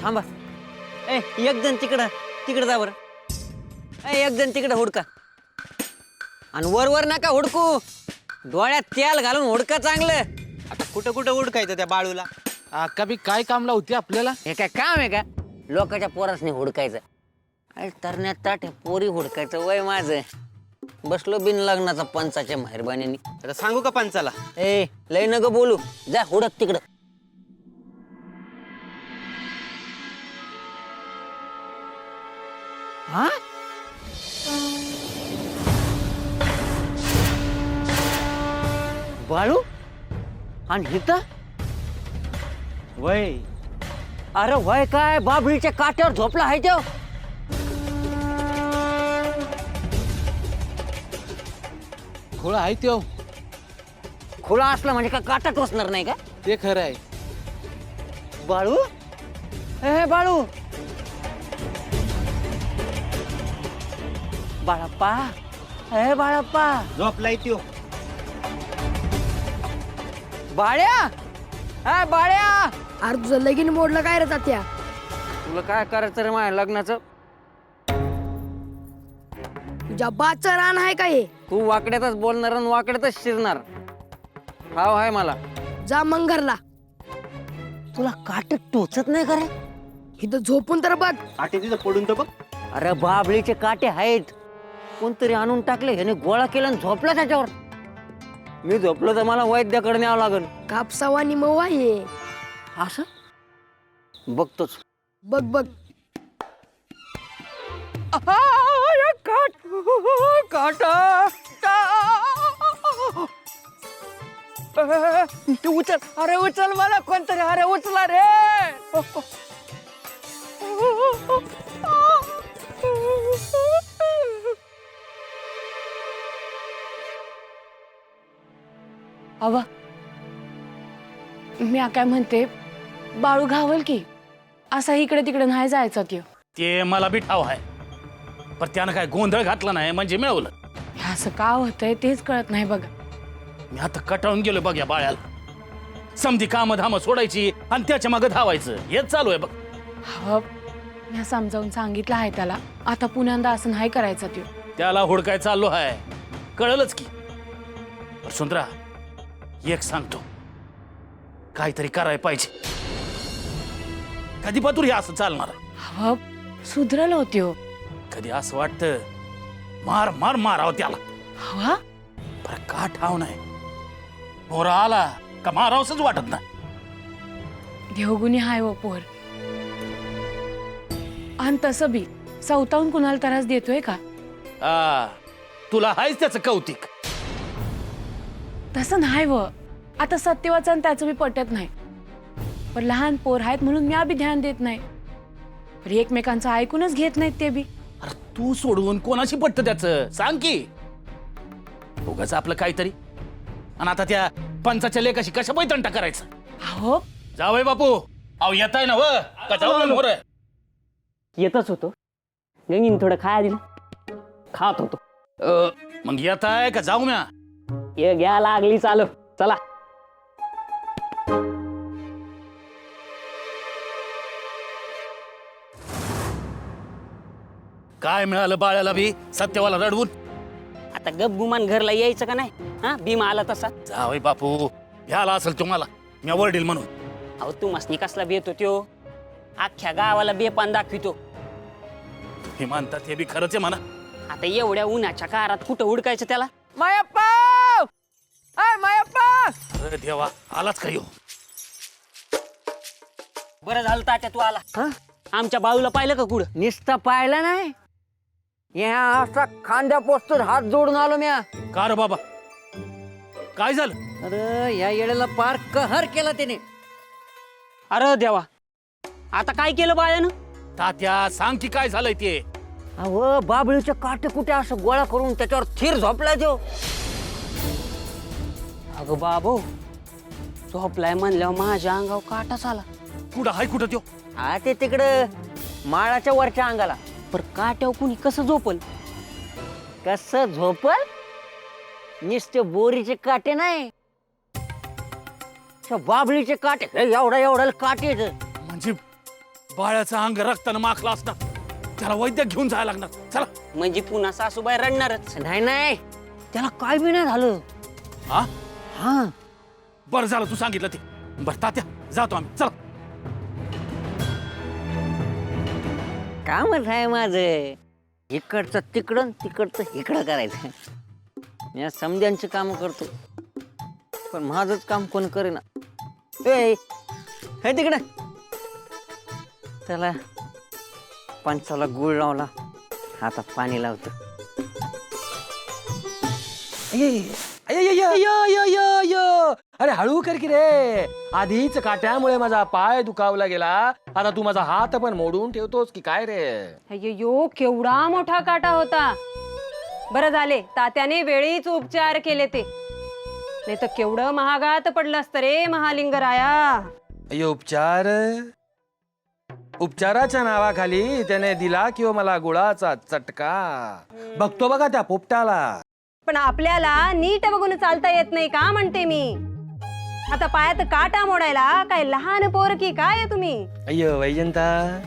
थांबा. एक जण तिकडं तिकडं जा बरं. एक जण तिकडं हुडका आणि वर नका हुडकू. डोळ्यात तेल घालून हुडका चांगलं. आता कुठं कुठं उडकायचं त्या बाळूला? अक्का बी काय काम लावते आपल्याला? हे काय काम आहे का लोकांच्या पोरासने हुडकायचं? अरे तरण्यात ताट पोरी हुडकायचं वय माझं. बसलो बिन लग्नाचा पंचाच्या मेहरबानीने. आता सांगू का पंचाला? लय नग बोलू. जा हुडक तिकडं. हा बाळू आणि हिता वय अरे वय काय बाबळीच्या काट्यावर झोपला आहे तो. खोळा आहे त्यो. खुला असला म्हणजे का काटा टोचणार नाही का? ते खरं आहे. बाळू हे बाळू बाळप्पा हे बाळप्पा झोपलाय त्यो. बाळ्या हे बाळ्या. अरे तुझं लगीन मोडलं काय रे तात्या? तुला काय करायचं रे माझ्या लग्नाचं? तुझ्या बाचं रान आहे का हे? तू वाकड्यातच बोलणार आणि वाकड्यातच शिरणार. हाव आहे मला. जा मग घरला. तुला काट टोचत नाही का रे? इथं झोपून तर बघ. आटे तिथं पडून तर बघ. अरे बाबळीचे काटे आहेत. कोणतरी आणून टाकले ह्याने गोळा केला आणि झोपला त्याच्यावर. मी झोपलो तर मला वैद्याकडे न्यावं लागल. कापसावानी मऊ आहे. असं बघतोच. बघ बघ. उचल. अरे उचल मला कोणतरी. अरे उचला रे. अवा मी काय म्हणते, बाळू घावल की असा इकडे तिकडे नाही जायचा त्यो. ते मला बी ठाव आहे, पण त्यानं काय गोंधळ घातला नाही म्हणजे मिळवलं. हे असं का होतंय तेच कळत नाही बघा. मी आता कटाळून गेलो बघ या बाळ्याला. समधी कामं धामं सोडायची आणि त्याच्या मागं धावायचं हेच चालू आहे बघ. हवं मी समजावून सांगितलं आहे त्याला. आता पुण्यांदा असं नाही करायचा त्यो. त्याला हुडकाय चाललो आहे, कळलंच की. सुंदरा एक सांगतो, काहीतरी करायला पाहिजे. कधी पातूर हे असं चालणार? हवं सुधरल होत्यो. कधी असं वाटतं मार मार मारावं त्याला. हवा पर का ठाव नाही. पोरा आला का मारावंच वाटत नाही. देवगुणी हाय व पोर. आणि तसं बी सवतावून कुणाला त्रास देतोय का? तुला हायच त्याचं कौतिक. तसं नाही व. आता सत्यवाचन त्याचं बी पटत नाही. पण लहान पोर आहेत म्हणून मी बी ध्यान देत नाही. पण एकमेकांचं ऐकूनच घेत नाहीत ते बी. अरे तू सोडवून कोणाशी पटतं त्याचं सांग की. उगाच आपलं काहीतरी आणि आता त्या पंचाच्या लेखाशी कशा बैतंटा करायचं? अहो जावय बापू. अहो येताय ना व का जाऊ मोर? येतच होतो. गंगीन थोडं खाया दिलं, खात होतो. मग येताय का जाऊ म्या? ये घ्या लागली चालू. चला. काय मिळालं बाळाला बी सत्यवाला रडवून? आता गप गुमान घरला यायचं का नाही? हा भीमा आला तसा. जावय बापू भ्याला असेल तुम्हाला मी वडील म्हणून. अहो तू मसनी कसला बेत होत्यो? अख्ख्या गावाला बेपान दाखवितो. हे म्हणतात हे बी खरंच आहे म्हणा. आता एवढ्या उन्हाच्या कारात कुठं हुडकायचं त्याला? मायप्पा मायप्पा. अरे देवा आलाच का येऊ? बरं झालं तात्या तू आला. आमच्या बाळूला पाहिलं का कुठं? निस्ता पाहिला नाही. या असा खांद्या पोस्टर हात जोडून आलो म्या. का रे बाबा काय झालं? अरे या येळेला पार कहर केला त्याने. अरे देवा आता काय केलं बाळानं? तात्या सांग की काय झालंय ते. अहो बाबळीचे काटे कुठे असं गोळा करून त्याच्यावर थिर झोपलाय तो. अगं बाबो झोपलाय म्हणल्यावर माझ्या अंगावर काटाच आला. कुठं हाय कुठं त्यो? हा ते तिकडं माळाच्या वरच्या अंगाला. पर काट्यावर कुणी कसं झोपल? कसं झोपल? नुसते बोरीचे काटे नाही, बाबळीचे काटे. एवढा काटे. म्हणजे बाळाचं अंग रक्तानं माखलं असणार, त्याला वैद्य घेऊन जायला लागणार. चला. म्हणजे पुन्हा सासूबाई रडणारच. नाही नाही, त्याला काय बी नाही झालं. हा हा बरं झालं तू सांगितलं ते. बरं तात्या, जातो आम्ही. चला. कामच आहे माझं, इकडचं तिकडं तिकडचं इकडं करायचं. मी समध्यांची काम करतो, पण माझंच काम कोण करेना. ए हे तिकडं, त्याला पंचाला गुळ लावला, हातात पाणी लावतो. अरे हळू कर की रे, आधीच काट्यामुळे माझा पाय दुखावला गेला, आता तू माझा हात पण मोडून ठेवतोस की काय रे? अय्यो केवढा मोठा काटा होता. बरं झाले तात्याने वेळीच उपचार केले ते, नाही तर केवढं महागात पडलं असतं रे महालिंगराया. अय्यो उपचार, उपचाराच्या नावाखाली त्याने दिला किंवा मला गुळाचा चटका. बघतो बघा त्या पोपटाला. पण आपल्याला नीट बघून चालता येत नाही का म्हणते मी. आता पायात काटा मोडायला काय लहान पोर की काय तुम्ही. अय्यो वैजंता,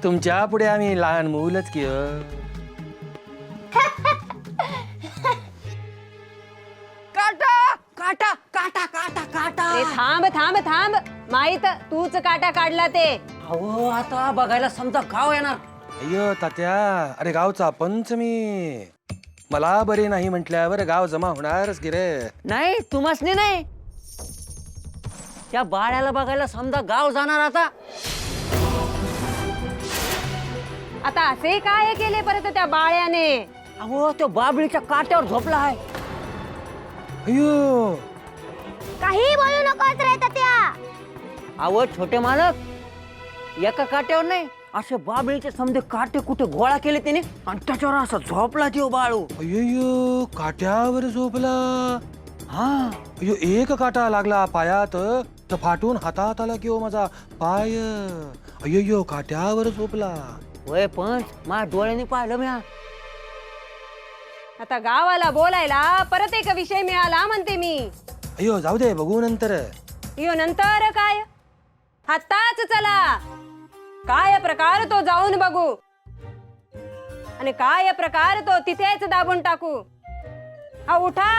तुमच्या पुढे आम्ही लहान मुलच की. काटा काटा काटा काटा काटा. अरे थांब थांब थांब, माहित तूच काटा काढला ते. अहो आता बघायला समजा गाव येणार. अय्यो तात्या, अरे गावचा पंच मी, मला बरे नाही म्हटल्यावर गाव जमा होणारच की रे. नाही तुम्हासनी नाही, त्या बाळ्याला बघायला समजा गाव जाणार आता. आता असे काय केले परत त्या बाळ्याने. अहो तो बाबळीच्या काट्यावर झोपला आहे. अय्यो काही बोलू नकोस रे त्या. अहो छोटे मालक, एका काट्यावर नाही, असे बाबळीचे समजे काटे कुठे गोळा केले त्याने, आणि त्याच्यावर असा झोपला तो बाळू. अय्यो काट्यावर झोपला. हा अय्यो एक काटा लागला पायात तर फाटून हातात आला किंवा माझा पाय. अय्यो काट्यावर झोपला. वय पण माझ्या डोळ्याने पाहिलं म्या. आता गावाला बोलायला परत एक विषय मिळाला म्हणते मी. अय्यो जाऊ दे, बघू नंतर. यो नंतर काय, आताच चला. काय प्रकार तो जाऊन बघू, आणि काय प्रकार तो तिथेच दाबून टाकू. हा उठा.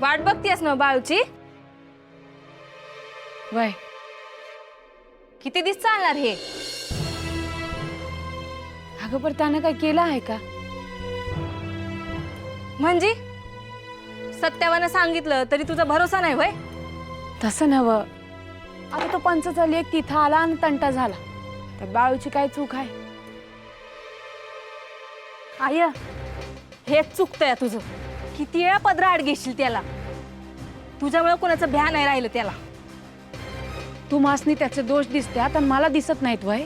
वाट बघतीयस ना बाळूची. वय किती दिवस चालणार हे. अगं पण त्यानं काय केलं आहे का? म्हणजे सत्यावानं सांगितलं तरी तुझा भरोसा नाही वय. तसं नवं, आता तो पंचचा लेक तिथं आला आणि तंटा झाला, तर बाळूची काय चूक आहे? आय हेच चुकतंय तुझं. किती वेळा पदराआड घेशील त्याला, तुझ्यामुळे कोणाचं भ्या नाही राहिलं त्याला. तू मासनी त्याचे दोष दिसतात आणि मला दिसत नाहीत वय.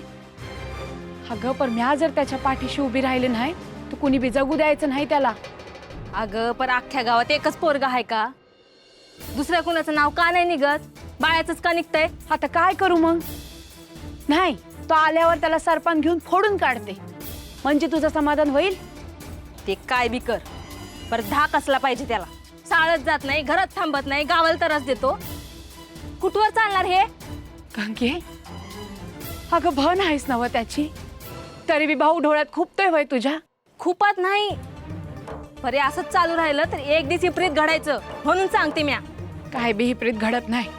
अगं पण म्या जर त्याच्या पाठीशी उभी राहिले नाही तर कुणी बी जगू द्यायचं नाही त्याला. अगं पण अख्ख्या गावात एकच पोरगा आहे का, दुसऱ्या कोणाचं नाव का नाही निघत, बाळाचंच का निघतंय. आता काय करू मग? नाही, तो आल्यावर त्याला सरपण घेऊन फोडून काढते, म्हणजे तुझं समाधान होईल. ते काय बी कर, पर धाक असला पाहिजे त्याला. शाळेत जात नाही, घरात थांबत नाही, गावाला त्रास देतो. कुठवर चालणार हे. गंगे, अगं भन आहेस नव त्याची, तरी बी भाऊ डोळ्यात खूपतोय वय तुझ्या. खूपच नाही, बरे असंच चालू राहिलं तर एक दिवस विपरीत घडायचं, म्हणून सांगते म्या. काय बी विपरीत घडत नाही.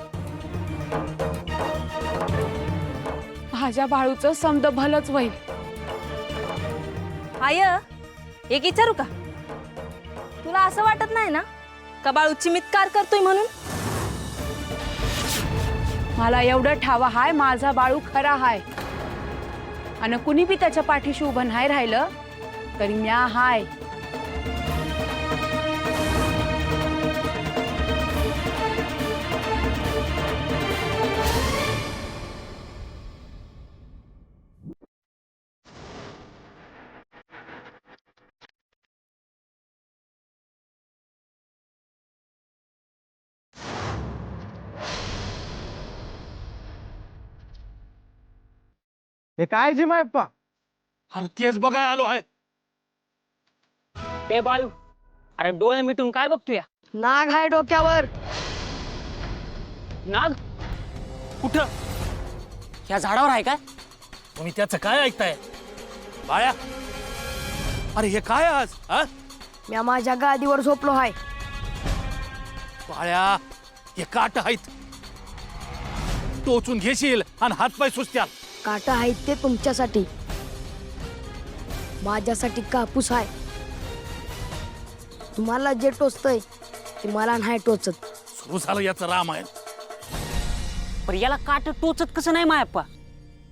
माझ्या बाळूचं समद भलंच होईल. आय एक विचारू का, तुला असं वाटत नाही ना का बाळू चिमित्कार करतोय म्हणून. मला एवढं ठावा हाय, माझा बाळू खरा हाय, आणि कुणी बी त्याच्या पाठीशी उभं नाही राहिलं तरी म्या हाय. हे काय जी मायप्पा अरे तेच बघाय आलो आहे. ते बाळू अरे डोळे मिटून काय बघतोय? नाग आहे डोक्यावर. नाग कुठं? ह्या झाडावर आहे काय? तुम्ही त्याचं काय ऐकताय बाळ्या? अरे हे काय आज हा? मी माझ्या गादीवर झोपलो हाय. बाळ्या हे काट आहेत, टोचून घेशील आणि हातपाय सुचत्याल. काटा आहेत ते तुमच्यासाठी, माझ्यासाठी कापूस आहे. तुम्हाला जे टोचतंय ते मला नाही टोचत. सुरू झालं याचं रामायण. पण याला काट टोचत कसं नाही मायप्पा?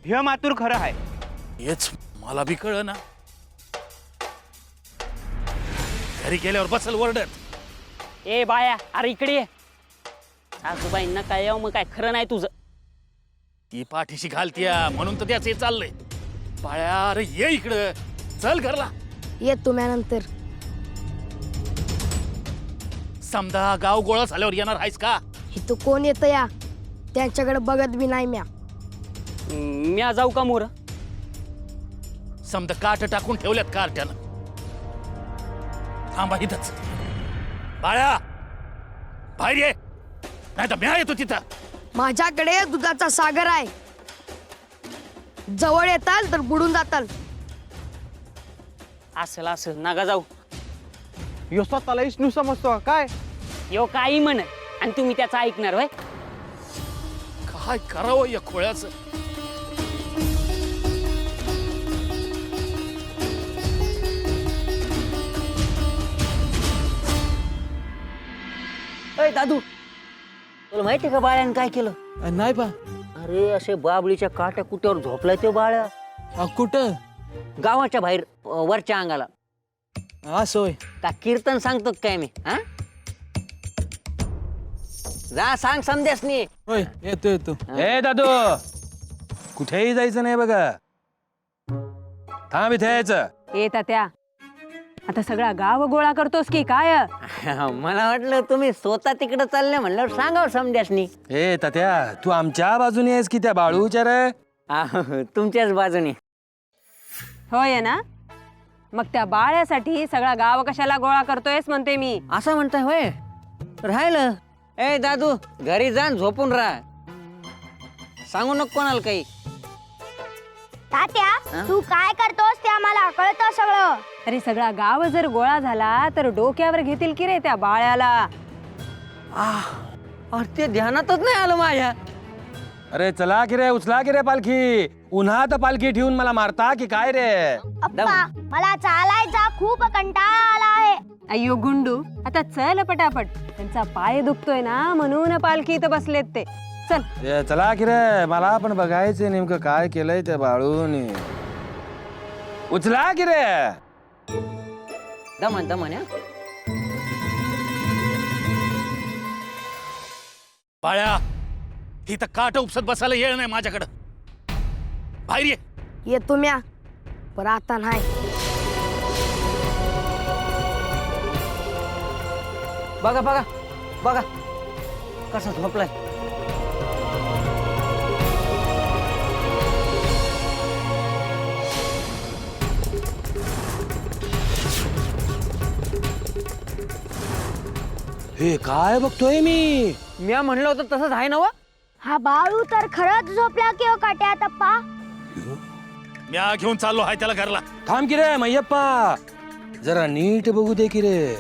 हे मातूर खरं आहे. हेच मला बी कळ ना. घरी गेल्यावर बसल वरडत. ए बाया अरे इकडे ये. सासूबाईंना काय यावं मग काय खरं नाही तुझं. ती पाठीशी घालत्या म्हणून तर त्याच हे चाललंय. बाळ्या अरे ये इकडं, चल घरला. येत तुम्हाला समजा गाव गोळा झाल्यावर येणार आहेस का? इथं कोण येतं या, त्यांच्याकडे बघत बी नाही म्या. म्या जाऊ का मोर? समजा काट टाकून ठेवल्यात कार्ट्यानं. थांबा इथंच. बाळ्या बाहेर ये, नाही तर म्या येतो तिथं. माझ्याकडे दुधाचा सागर आहे. जवळ येताल तर बुडून जाताल. असं असं नका जाऊ. यो स्वतःला इष्णू समजतो काय? यो काही म्हण आणि तुम्ही त्याचं ऐकणार होय? काय करावं या खोळ्याचं? अय दादू, तुला माहिती का बाळ्यानं काय केलं? नाही पा. अरे असे बाबळीच्या काट्या कुट्यावर झोपलाय तो बाळ्या. कुठं? गावाच्या बाहेर वरच्या अंगाला. असं होय. का कीर्तन सांगतो काय मी? हा जा सांग समद्यासनी. होय येतो येतो. ए दादू, कुठेही जायचं नाही बघा. थांब इथे यायचं. ए तात्या, आता सगळा गाव गोळा करतोस की काय? मला वाटलं तुम्ही स्वतः तिकडे चालले म्हणल्यावर सांगाव समद्यासनी. ए तात्या, तू आमच्या बाजूने आहेस की त्या बाळूच्या रे? तुमच्याच बाजूने. होय ना, मग त्या बाळ्यासाठी सगळा गाव कशाला गोळा करतोयस म्हणते मी. असं म्हणताय होय? राहिलं. ए दादू, घरी जाण झोपून राहा. सांगू नको कोणाला काही. तात्या, तू काय करतोस ते आम्हाला कळतं सगळं. अरे सगळा गाव जर गोळा झाला तर डोक्यावर घेतील की रे त्या बाळ्याला. अरे ते ध्यानातच नाही आलं माझ्या. अरे चला की रे, उचला की रे पालखी. उन्हात पालखी ठेवून मला मारता की काय रे? अप्पा, मला चालायचा खूप कंटाळा आला आहे. अय्यो गुंडू, आता चल पटापट. त्यांचा पाय दुखतोय ना म्हणून पालखी इथं बसलेत ते. चल. ए, चला की रे, मला पण बघायचंय नेमकं काय केलंय त्या बाळूने. उचला की रे. दमन दमन. बाळ्या इथं काट उपसत बसायला येळ नाही माझ्याकडं. बाहेर ये. येतो म्या, पण आता नाही. बघा बघा बघा कसं झोपलाय. हे काय बघतोय मी? मी म्हणलं होतं तसंच आहे ना व? हा बाळू तर खरंच झोपला की हो काट्यात अप्पा. म्या घेऊन चाललो आहे त्याला घरला. थांब की रे मय्यप्पा, जरा नीट बघू दे की रे.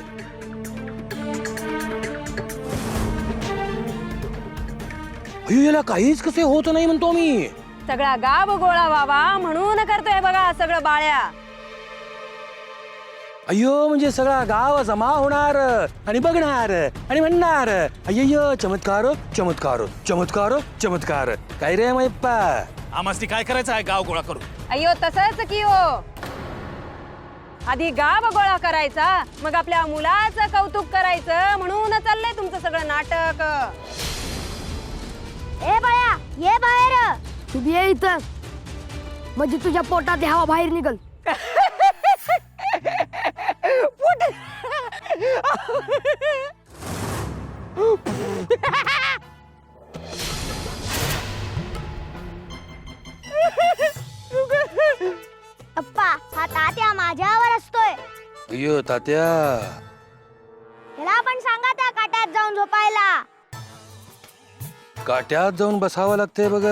अयो, याला काहीच कसे होत नाही म्हणतो मी. सगळा गाव गोळा व्हावा म्हणून करतोय बघा सगळं बाळ्या. अय्यो, म्हणजे सगळा गाव जमा होणार आणि बघणार आणि म्हणणार अय्यो चमत्कार चमत्कार चमत्कार चमत्कार. काय रे मयप्पा? आम्हाला काय करायचं आहे गाव गोळा करून? अय्यो तसंच की हो. आधी गाव गोळा करायचा, मग आपल्या मुलाचं कौतुक करायचं म्हणून चाललंय तुमचं सगळं नाटक. ए बाळा, ये बाहेर. तू बी ये इथं, म्हणजे तुझ्या पोटात हवा बाहेर निघल. अय्यो तात्या, त्याला पण सांगा त्या काट्यात जाऊन झोपायला. काट्यात जाऊन बसावं लागतंय बघ.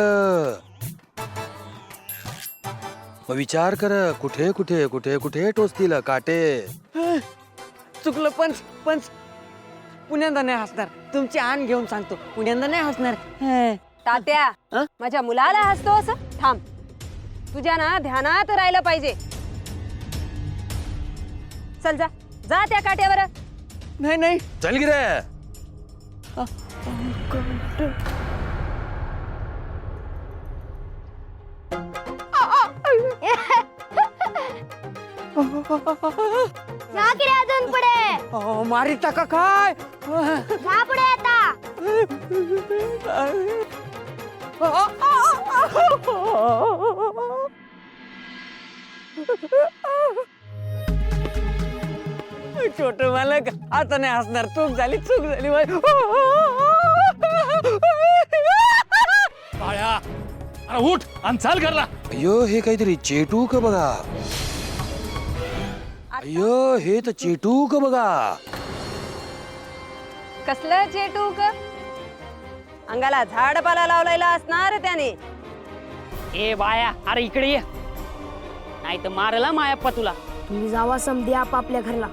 मग विचार कर, कुठे कुठे कुठे कुठे टोचतील काटे. चुकलं पंच पंच. पुण्यांदा नाही हसणार. तुमची आण घेऊन सांगतो, पुण्यांदा नाही हसणार. तात्या अं? माझ्या मुलाला हसतो असं? थांब, तुझ्या ना ध्यानात राहिलं पाहिजे. चल जा जा त्या काट्यावर. नाही नाही. चल की रे. जा की रे अजून पुढे. मारिता का काय? जा पुढे आता. छोट मालक आता नाही हसणार. चूक झाली चूक झाली. बाळ्या, अरे उठ आणि चाल घरला. अय्यो हे काहीतरी चेटूक बघा. अय्यो हे तर चेटूक बघा. कसलं चेटूक? अंगाला झाडपाला लावलेला असणार त्याने. ए बाया, अरे इकडे ये, नाही तर मारला मायाप्पा तुला. तुम्ही जावा समधी आपापल्या घरला.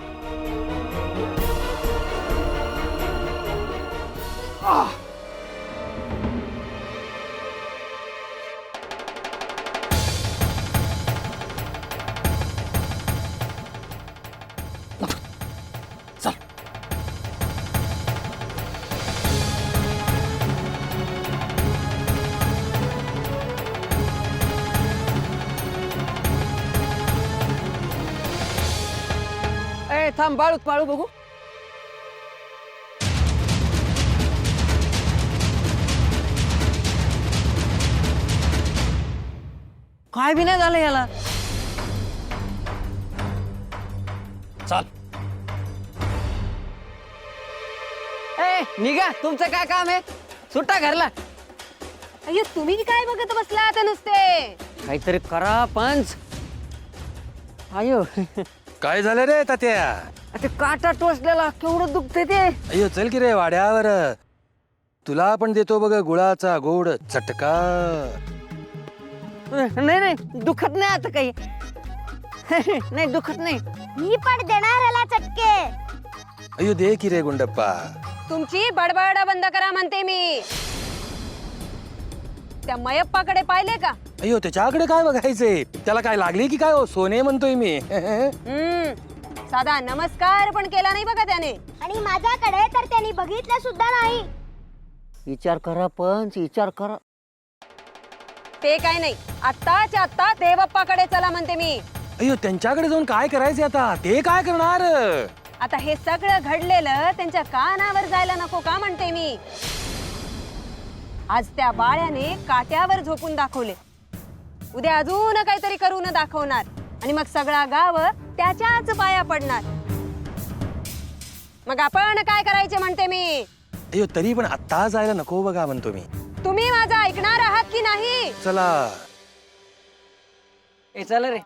ए थांब, बाळू बाळू बघू. काय बी नाही झालं याला. चाल. ए निघा, तुमचं काय काम आहे? सुट्टा घरला. अय्यो तुम्ही काय बघत बसला आता नुसते? काहीतरी करा पंच. अयो काय झालं रे तात्या? ते काटा टोचलेला केवढं दुखते ते. अय्यो चल की रे वाड्यावर. तुला पण देतो बघ गुळाचा गोड चटका. नाही नाही दुखत नाही आता काही. नाही दुखत नाही. मी पण देणार ह्याला चटके. अय्यो दे की रे गुंडप्पा. तुमची बडबड बंद करा म्हणते मी. त्या मयप्पाकडे पाहिले का? अय्यो त्याच्याकडे काय बघायचंय? त्याला काय लागले की काय हो? सोने म्हणतोय मी. साधा नमस्कार पण केला नाही बघा त्याने. आणि माझ्याकडे तर त्यांनी बघितलं सुद्धा नाही. विचार करा पंच, विचार करा. ते काय नाही, आत्ताच्या आत्ता देवप्पाकडे चला म्हणते मी. अय्यो त्यांच्याकडे जाऊन काय करायचंय आता? ते काय करणार? आता हे सगळं घडलेलं त्यांच्या कानावर जायला नको का म्हणते मी. आज त्या बाळ्याने काट्यावर झोपून दाखवले. उद्या अजून काहीतरी करून दाखवणार आणि मग सगळा गाव त्याच्याच पाया पडणार. मग आपण काय करायचे म्हणते मी. अय्यो तरी पण आत्ता जायला नको बघा म्हणतो मी. तुम्ही माझं ऐकणार आहात की नाही? चला. ए चल रे.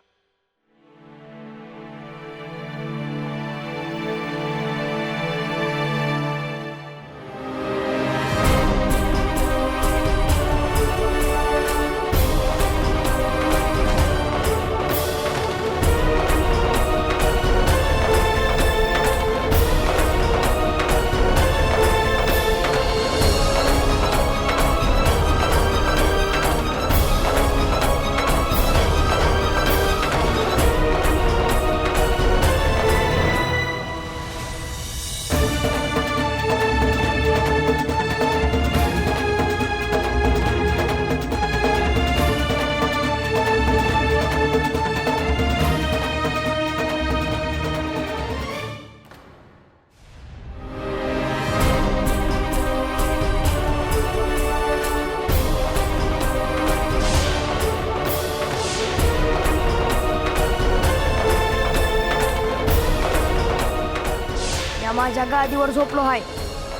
माझ्या गादीवर झोपलो आहे.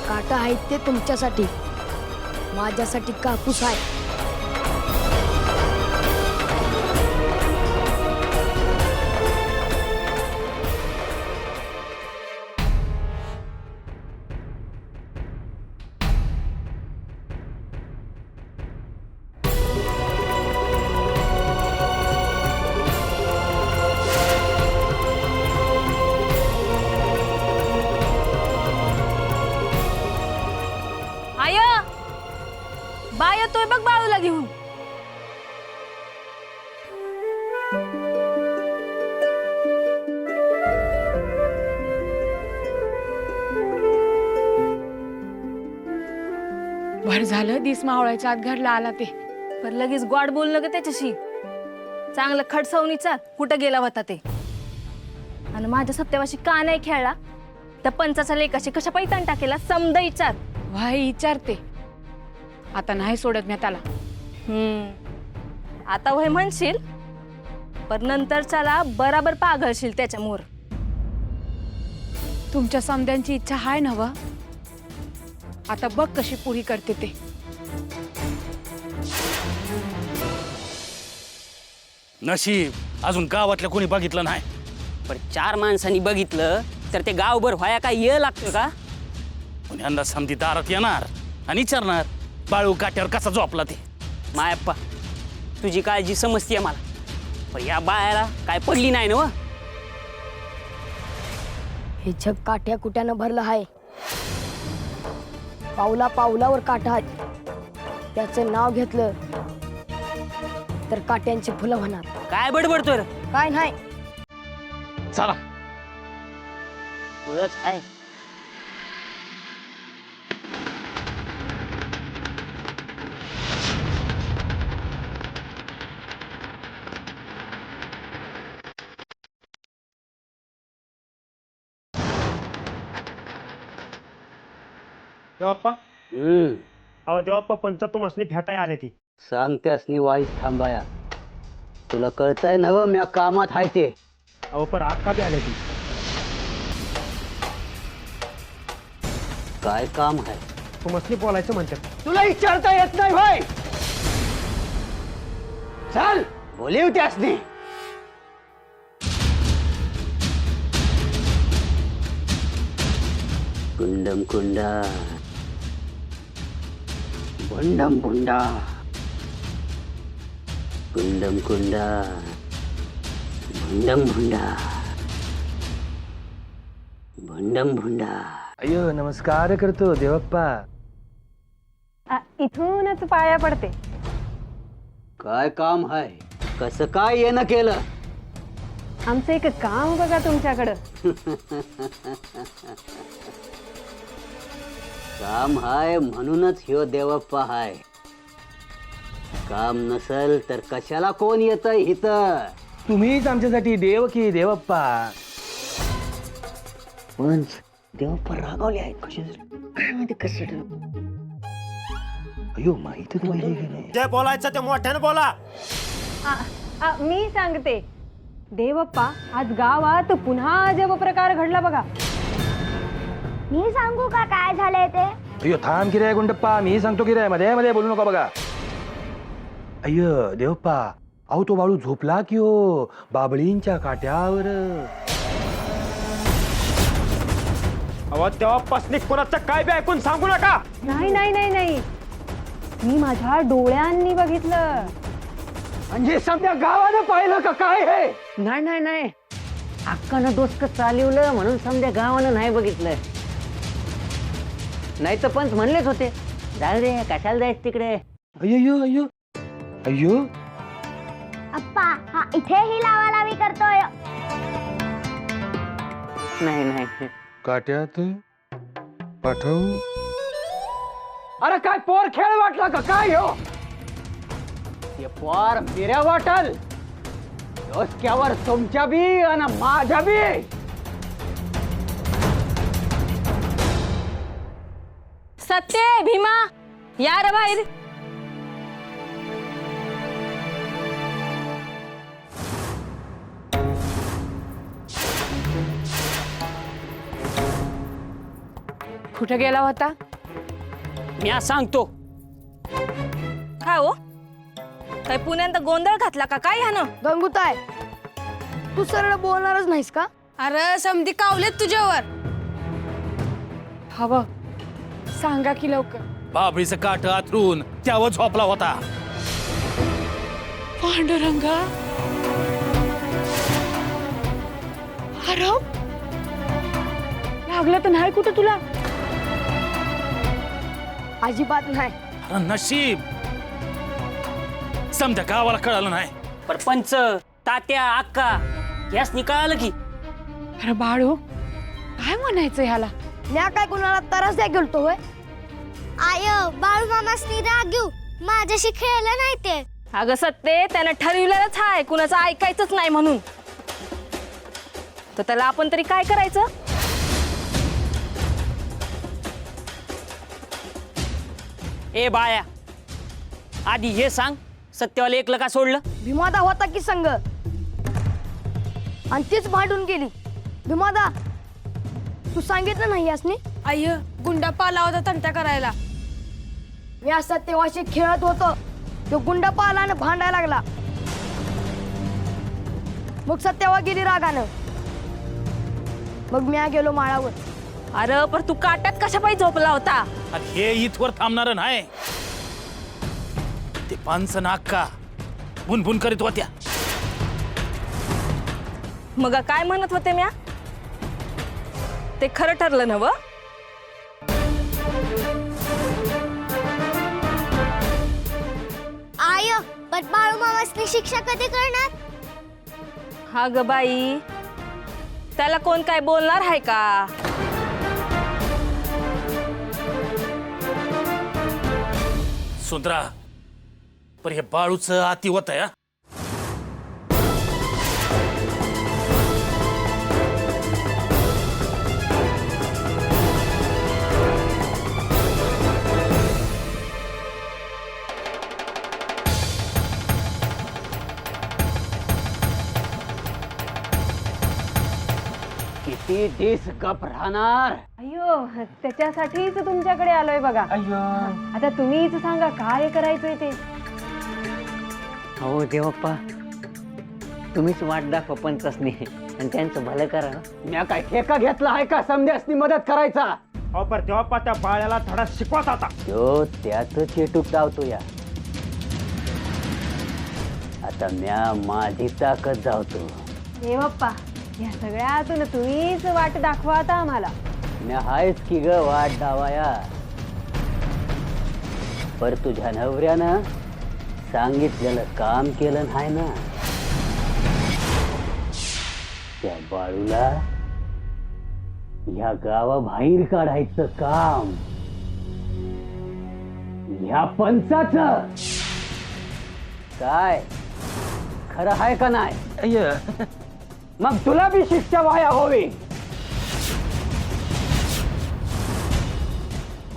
काटा आहेत ते तुमच्यासाठी, माझ्यासाठी कापूस आहे. बरं झालं दिस मावळाच्या आत घरला आला ते. पर लगेच गोड बोललं ग त्याच्याशी. चांगलं खडसावून विचार कुठं गेला होता ते. आणि माझ्या सत्यावाशी का नाही खेळला, त्या पंचाचा लेकाशी कशा पैतान टाकेला समजा विचार. व्हाय विचारते, आता नाही सोडत मी त्याला. आता वय म्हणशील, पण नंतरच्याला बराबर पागळशील त्याच्यामोर. तुमच्या समद्यांची इच्छा हाय ना व? आता बघ कशी पुरी करते ते. नशीब अजून गावातल्या कोणी बघितलं नाही. पण 4 माणसांनी बघितलं तर ते गावभर व्हाया काय ये लागतं का? पुण्यांदा समधी दारात येणार आणि विचारणार बाळू काट्यावर कसा झोपला ते. मायप्पा, तुझी काळजी समजतीये मला, पण या बायाला काय पडली नाही ना व? हे जग काठ्या कुट्यानं भरलं आहे. पावला पावलावर काटा आहेत. त्याचं नाव घेतलं तर काट्यांची फुलं होणार. काय बडबडतोय रे? काय नाही. चला तुझंच आहे. देवाप्पा अहो देवाप्पा पंच तुम्हाला भेटाय आले ती. सांगतेस नि वाईस थांबाया. तुला कळतंय ना व म्या कामात हाय ते. अहो पण आत्ता बी आले ती. काय काम आहे? तुम्हाला बोलायचं म्हणतात. तुला विचारता येत नाही भाई. चल बोलीव त्यासनी. कुंडम कुंडा भंडम भुंडा कुंडम कुंडा भंडम भुंडा भंडम भुंडा. अयो नमस्कार करतो देवप्पा. इथूनच पाया पडते. काय काम आहे? कसं काय येणं केलं? आमचं एक काम बघा तुमच्याकडं. काम हाय म्हणूनच ह्यो देवप्पा हाय. काम नसल तर कशाला कोण येतंय इथं? तुम्हीच आमच्यासाठी देव की देवप्पा. पण देवप्पा रागावले आहेत काय माहिती कसं. अयो माहितच पाहिजे की नाही. जे बोलायचं ते मोठ्यानं बोला. मी सांगते, देवप्पा आज गावात पुन्हा अजब प्रकार घडला बघा. मी सांगू का काय झालंय ते? अयो थांब की रे गुंडप्पा, मी सांगतो की रे, मध्ये मध्ये बोलू नका बघा. अय्य देवप्पा, अहो तो बाळू झोपला की हो बाबळींच्या काट्यावर. अहो देवाप्पासनी कोणाचं काय बी ऐकून सांगू नका. नाही नाही नाही नाही, मी माझ्या डोळ्यांनी बघितलं. म्हणजे समजा गावानं पाहिलं का काय हे? नाही नाही नाही, अक्कानं डोसकं चालवलं म्हणून समजा गावानं नाही बघितलं. नाही तर पंच म्हणलेच होते जाऊ दे कशाला जायच तिकडे. अय्यो अय्यो अय्यो. अप्पा हा इथेही लावालावी करतोय. नाही नाही. काट्यात पाठव. अरे काय पोर खेळ वाटला का काय हो? हे पोर बिऱ्या वाटल डोसक्यावर तुमच्या बी आणि माझ्या बी. सत्य भीमा या रे बाहेर. कुठे गेला होता? मी सांगतो. काय हो, काय पुण्यांदा गोंधळ घातला का काय ह्यानं? गंगूताय, तू सरळ बोलणारच नाहीस का? अरे समधी कावलेत तुझ्यावर. हवं सांगा की लवकर. बाबळीचं काठ आथरून त्यावर झोपला होता. पांडुरंगा, अरे लागलं तर नाही कुठं तुला? अजिबात नाही. अरे नशीब समजा गावाला कळालं नाही. परपंच तात्या अक्का यास कळालं की. अरे बाळू, काय म्हणायचं ह्याला? म्या काय कुणाला त्रास द्या गेलतो होय? आय बाळू मामासनी राग घेऊ माझ्याशी खेळलं नाही ते. अगं सत्ते त्यानं ठरविलेलंच आहे कुणाचं ऐकायचंच नाही म्हणून. तर त्याला आपण तरी काय करायचं? ए बाया, आधी हे सांग, सत्यवाला एकलं का सोडलं? भीमादा होता की संग आणि तीच भांडून गेली. भीमादा तू सांगितलं नाही यासनी? आय गुंडा पाला होता तंटा करायला. मी असं तेव्हाशी खेळत होतो, तो गुंडा पाहिला आणि भांडायला लागला. मग सत्यावा गेली रागानं. मग मी गेलो माळावर. अरे पण तू काट्यात कशा पाहिजे झोपला होता? आणि हे इथवर थांबणार नाही. ते पांच नाका बुनबुन करीत होत्या. मग काय म्हणत होते म्या? ते खरं ठरलं ना व? आय पण बाळू मामासनी शिक्षा कधी करणार? हा ग बाई, त्याला कोण काय बोलणार आहे का? सुंदरा, पर हे बाळूचं अति होत आहे. किती दिस गप राहणार? अयो त्याच्यासाठीच तुमच्याकडे आलोय बघा. आता तुम्हीच सांगा काय करायचंय ते. हो देवप्पा, तुम्हीच वाट दाखवा पंचासनी आणि त्यांचं भलं करा ना. मी काय ठेका घेतला आहे का समध्यासनी मदत करायचा? अहो पर तेव्हा त्या बाळ्याला धडा शिकवत आता. तो त्याच चेटूक जावतो या. आता म्या माझी ताकद जावतो. हे बाप्पा, या सगळ्यातून तुम्हीच वाट दाखवा आता आम्हाला. म्या हायच की ग वाट डावाया. पर तुझ्या नवऱ्यानं सांगितलेलं काम केलं नाही ना. त्या बाळूला ह्या गावाबाहेर काढायचं काम ह्या पंचाचं. काय खरं आहे का नाही? मग तुला बी शिक्षा व्हाया होवी.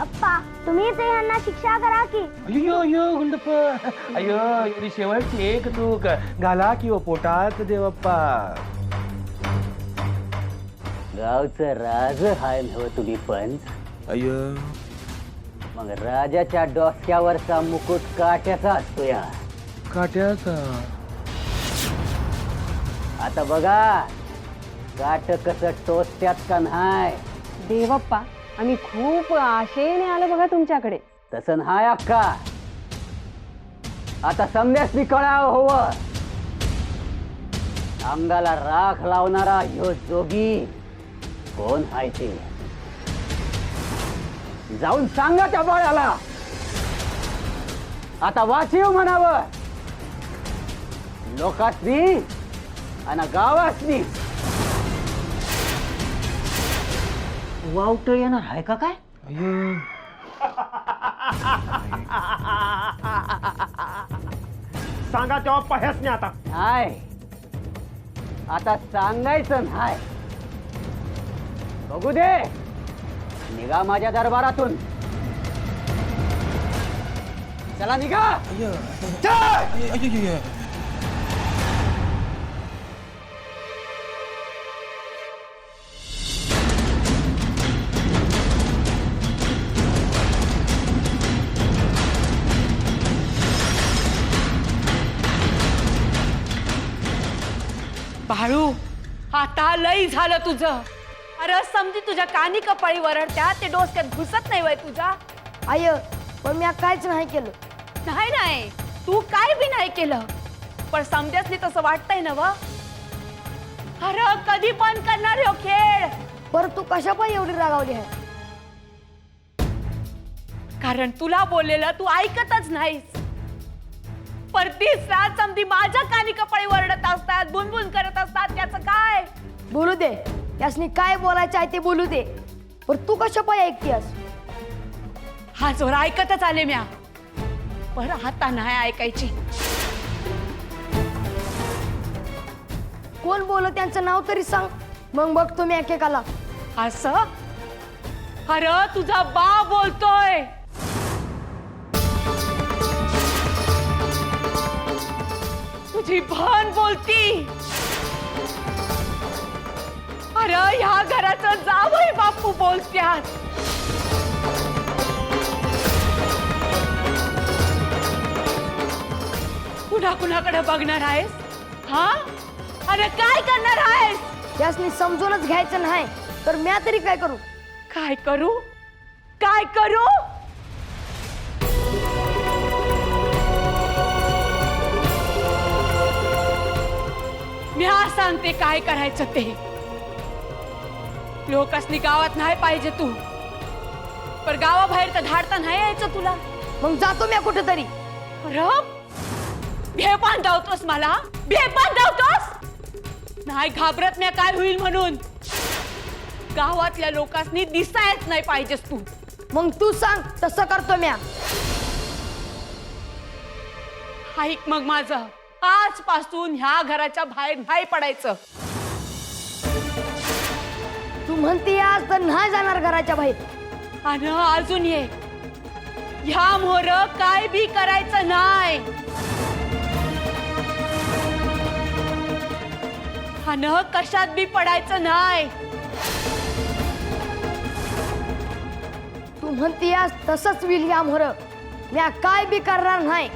अप्पा तुम्हीच यांना शिक्षा करा की. अयो अयो गुंडप्प, अयो एवढी शेवटची एक चूक घाला की ओ पोटात देवप्पा. गावचं राज हाय नव तुम्ही पंच. अयो मग राजाच्या डोक्यावरचा मुकुट काट्याचा असतो या. काट्याचा. आता बघा काट कसं टोचत्यात का नाही. देवप्पा आम्ही खूप आशेने आलो बघा तुमच्याकडे. तसं नाही अक्का. आता समजास कळावं हवं. अंगाला राख लावणारा ह्यो जोगी कोण आहे ते जाऊन सांगा त्या बाळाला. आता वाचीव म्हणावं लोकांनी आणि गावासनी. वावट येणार आहे का काय? सांगा तेव्हा पाह्यासनी आता. नाही आता सांगायचं नाही. बघू दे निघा माझ्या दरबारातून. चला निघा. बाळू आता लई झालं तुझं. अरे समजी तुझ्या कानी कपाळी वरडत्या ते डोसक्यात घुसत नाही वय तुझ्या. आय पण मी काहीच नाही केलं. नाही नाही तू काय बी नाही केलं. पण समजासनी तसं वाटतंय ना व. अरे कधी पण करणार हो खेळ. पर तू कशा पण एवढी रागावली आहे? कारण तुला बोललेलं तू ऐकतच नाहीस. परतीस रात समधी माझ्या कानी कपाळी वरडत असतात बुनबुन करत असतात. त्याचं काय? बोलू दे यासनी काय बोलायचं आहे ते बोलू दे. पर तू कशा पाय ऐकतेस? हा जोर ऐकतच आले म्या, पण आता नाही ऐकायची. कोण बोल त्यांचं नाव तरी सांग, मग बघतो मी एकेकाला. असं? अरे तुझा बा बोलतोय. तुझी बहन बोलती. अरे ह्या घराचं जावई बापू बोलत्यात. कुणा कुणाकडे बघणार आहेस? हा? अरे काय करणार आहेस? त्यासनी समजूनच घ्यायचं नाही तर म्या तरी काय करू? काय करू? काय करू? म्या सांगते काय करायचं ते. लोकांनी गावात नाही पाहिजे तू, पण गावाबाहेर तर धाडता नाही यायचं तुला. मग जातो म्या कुठेतरी. अरे भेपान धावतोस मला? भेपान धावतोस? नाही घाबरत म्या काय होईल म्हणून. गावातल्या लोकांनी दिसायच नाही पाहिजेस तू. मग तू सांग तसं करतो म्या. ऐक मग माझं, आजपासून ह्या घराच्या बाहेर नाही पडायचं. तू म्हणती आज तर नाही जाणार घराच्या बाहेर. आणि अजून ये, ह्या मोर काय बी करायचं नाही. आणि कशात बी पडायचं नाही. तू म्हणती आज तसंच विल या मोर. म्या काय बी करणार नाही.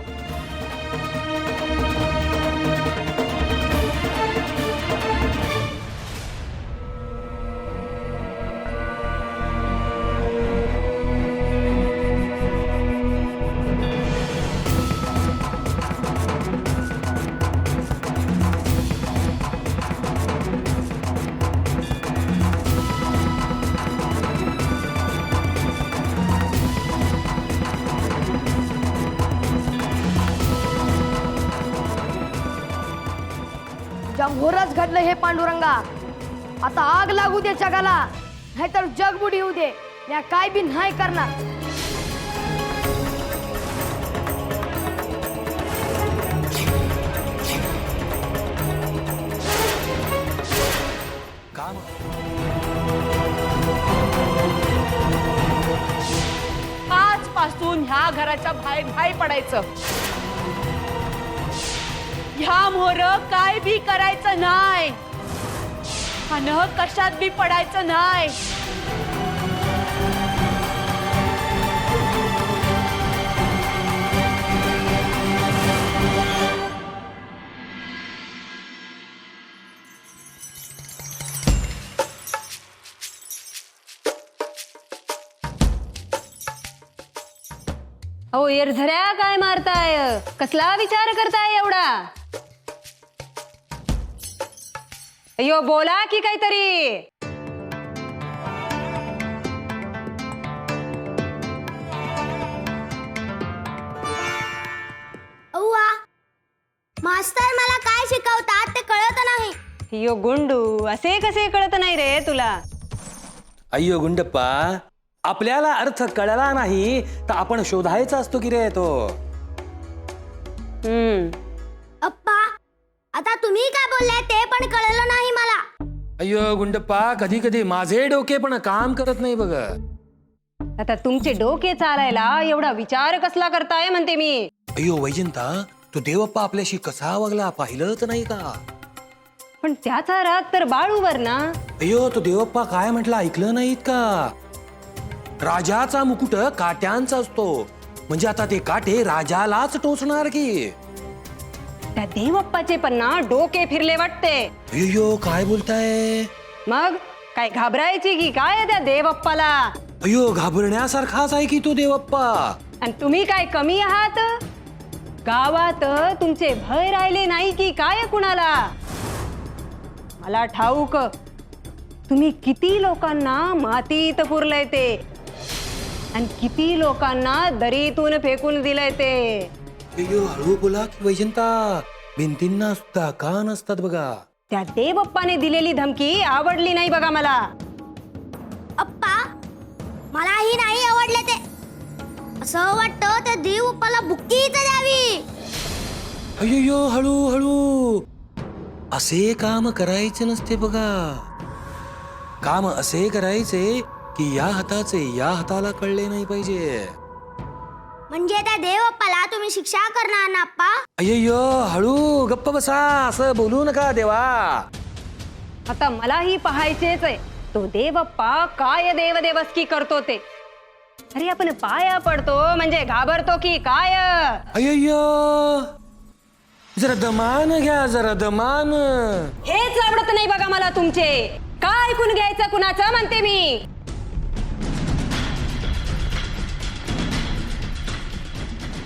जगभरच घडलं हे पांडुरंगा. आता आग लागू दे जगाला, नाहीतर जग बुडी होऊ दे. या काय बी नाही करणार. काम आजपासून ह्या घराच्या बाहेर नाही पडायचं. ह्या मोर काय बी करायचं नाही. आणि कशात बी पडायचं नाही. अहो एरझऱ्या काय मारताय? कसला विचार करताय एवढा? अयो बोला की काहीतरी. अव्वा, मास्तर मला काय शिकवतात ते कळत नाही. यो गुंडू, असे कसे कळत नाही रे तुला? अय्यो गुंडप्पा, आपल्याला अर्थ कळला नाही तर आपण शोधायचा असतो की रे तो. अप्पा, आता तुम्ही काय बोललाय ते पण कळलं नाही मला. अय्यो गुंडप्पा, कधी कधी माझे डोके पण काम करत नाही बघ. आता तुमचे डोके चालायला एवढा विचार कसला करताय म्हणते मी. अय्यो वैजंता, तो देवप्पा आपल्याशी कसा वागला पाहिलंच नाही का? पण त्याचा राग तर बाळूवर ना. अय्यो, तो देवप्पा काय म्हटलं ऐकलं नाहीत का? राजाचा मुकुट काट्यांचा असतो, म्हणजे आता ते काटे राजालाच टोचणार की. त्या देवप्पाचे पण ना डोके फिरले वाटते. अय्यो, काय बोलताय? मग काय घाबरायची की काय त्या देवप्पाला? अय्यो, घाबरण्यासारखाच आहे की तो देवप्पा. आणि तुम्ही काय कमी आहात? गावात तुमचे भय राहिले नाही की काय कुणाला? मला ठाऊक, तुम्ही किती लोकांना मातीत पुरलंय ते आणि किती लोकांना दरीतून फेकून दिलंय ते. अय्यो, हळू बोला की वैजंता, भिंतींना सुद्धा कान असतात बघा. त्या देवप्पाने दिलेली धमकी आवडली नाही बघा मला. अप्पा, मलाही नाही आवडले ते. असं वाटतं त्या देव बाप्पाला बुक्की इथं द्यावी. अय्यो हळू हळू असे काम करायचे नसते बघा. काम असे करायचे की या हाताचे या हाताला कळले नाही पाहिजे. म्हणजे त्या देव बाप्पाला तुम्ही शिक्षा करणार ना आप्पा? अय्यो हळू गप्प बसा, असं बोलू नका देवा. आता मलाही पाहायचेच आहे तो देवप्पा काय देवदेवस्की करतो ते. अरे आपण पाया पडतो म्हणजे घाबरतो की काय? अय्यो जरा दमान घ्या, जरा दमान. हेच आवडत नाही बघा मला तुमचे. काय ऐकून घ्यायचं कुणाचं म्हणते मी.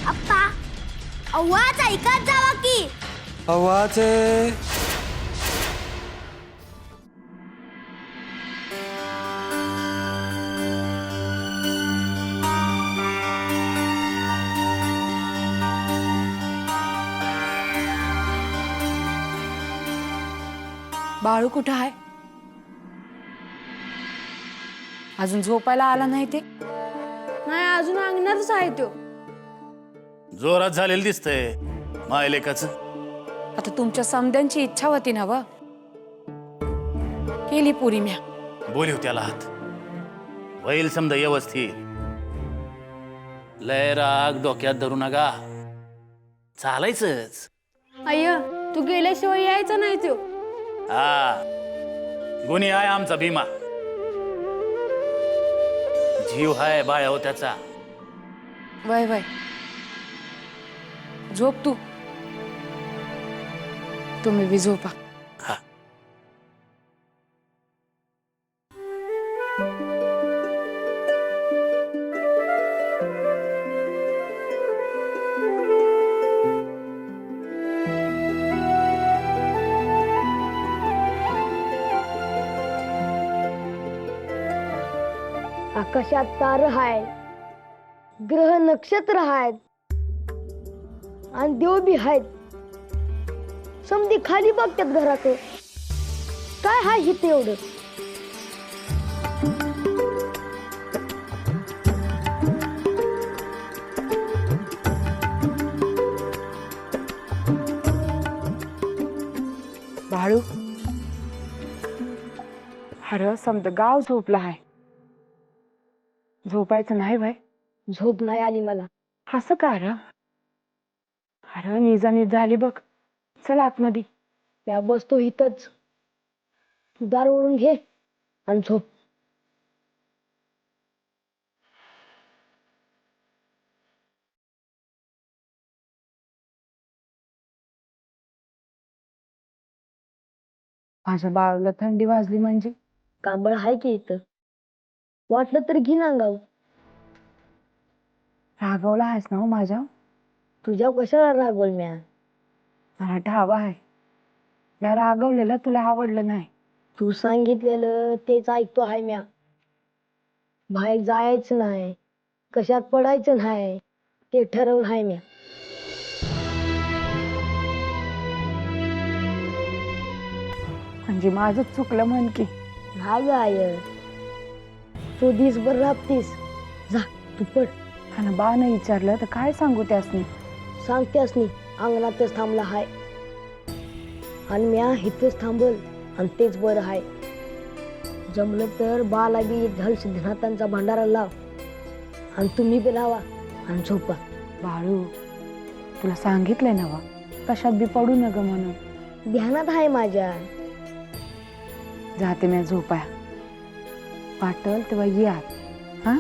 आप्पा आवाज ऐकत जावा की. आवाज बाळू कुठं आहे? अजून झोपायला आला नाही ते? नाही अजून अंगणातच आहे तो. जोरात झालेलं दिसतंय मायलेकाच. आता तुमच्या समद्यांची इच्छा होती ना व केली पुरी म्या. बोलिव त्याला हात होईल समजा व्यवस्थित. लय राग डोक्यात धरू नका, चालायचंच. अय्य तू गेल्याशिवाय यायचा नाही तो. हा गुन्हे आहे आमचा भीमा. जीव हाय बाळा हो त्याचा. वय वय झोप तू. तुम्ही बी झोपा. हा आकाशात तार हाय, ग्रह नक्षत्र आहेत आणि देव बी आहेत. समधी खाली बघतात घराकडे. काय हाय हित एवढं? बाळू अरे समद गाव झोपला आहे. झोपायचं नाही भाई. झोप नाही आली मला. असं का र? अरे निजानीत झाली बघ. चल आतमध्ये. त्या बसतो इथंच. दार ओढून घे आणि झोप. माझ्या बाळाला थंडी वाजली म्हणजे? कांबळ हाय की इथं. वाटलं तर घे ना गाव. रागवला आहेस ना हो माझ्या? तुझ्या कशाला रागवल म्या? मला ठावा आहे. म्या रागवलेलं तुला आवडलं नाही. तू सांगितलेलं तेच ऐकतो आहे म्या. बाहेर जायचं नाही, कशात पडायचं नाही, ते ठरवलं आहे म्या. म्हणजे माझं चुकलं म्हण की. नाही गाय, तू दिसभर राबतीस. जा तू पड. आणि बानं विचारलं तर काय सांगू त्यासनी? सांगतेस नी अंगणातच थांबला हाय आणि म्या इथेच थांबल आणि तेच बरं हाय. जमलं तर बाला बी धल सिद्धनाथांचा भंडारा लाव आणि तुम्ही बी लावा आणि झोपा. बाळू तुला सांगितलंय ना वा, कशात बी पडू नग म्हणून. ध्यानात आहे माझ्या. जाते मी झोपाया. वाटल तेव्हा ये आत. हा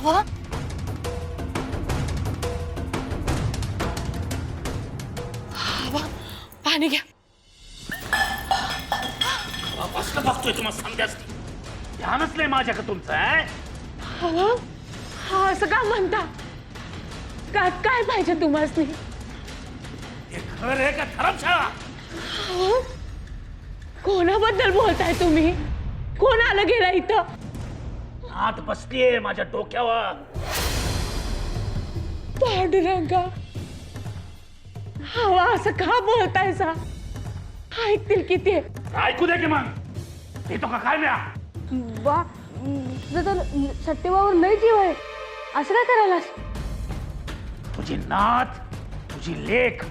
हवा हवा पाणी घ्या. कसलं बघतोय तुम्हाला समजाच ध्यानच नाही माझ्याकडे तुमचं आहे. हवा हा असं का म्हणता? काय पाहिजे तुम्हाला? हे घर आहे का धर्मशाळा? कोणाबद्दल बोलताय तुम्ही? कोण आलं गेला इथं? हात बसलीये माझ्या डोक्यावर. पांडुरंगा हवा असं का बोलतायसा? ऐकतील किती? ऐकू दे की मग येतो का काय म्या? बा तर सत्यवावर लय जीव आहे, असं काय करायलास? तुझी नात, तुझी लेक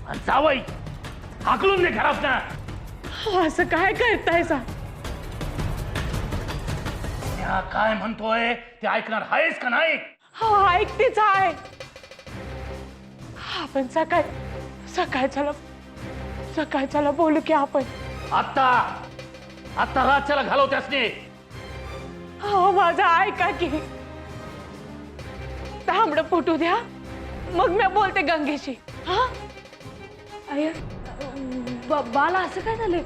आणि जावई हाकलून दे घरात ना. असं काय करतायसा? त्या काय म्हणतोय ते ऐकणार आहेस का नाही? हा ऐकतेच आहे. आपण सकाळच्याला बोलू की आपण. आता रातच्याला घालवत्यास ने. हो माझा ऐका की. तांबडं फुटू द्या मग मी बोलते गंगेशी. हा अय बाला असं काय झालं?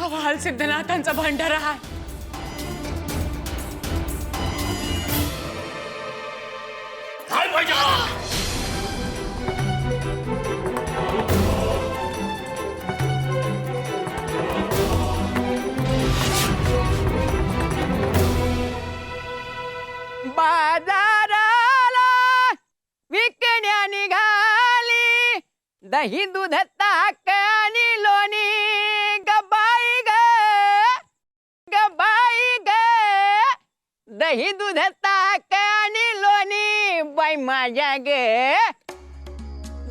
हवा हलसिद्धनाथांचा भंडारा आहे. काय पाहिजे? बाजाराला विकण्या निघाली दही दूध ताक आणि लोणी. गबाई ग दही दूध ताक आणि लोणी. बाई माझ्या ग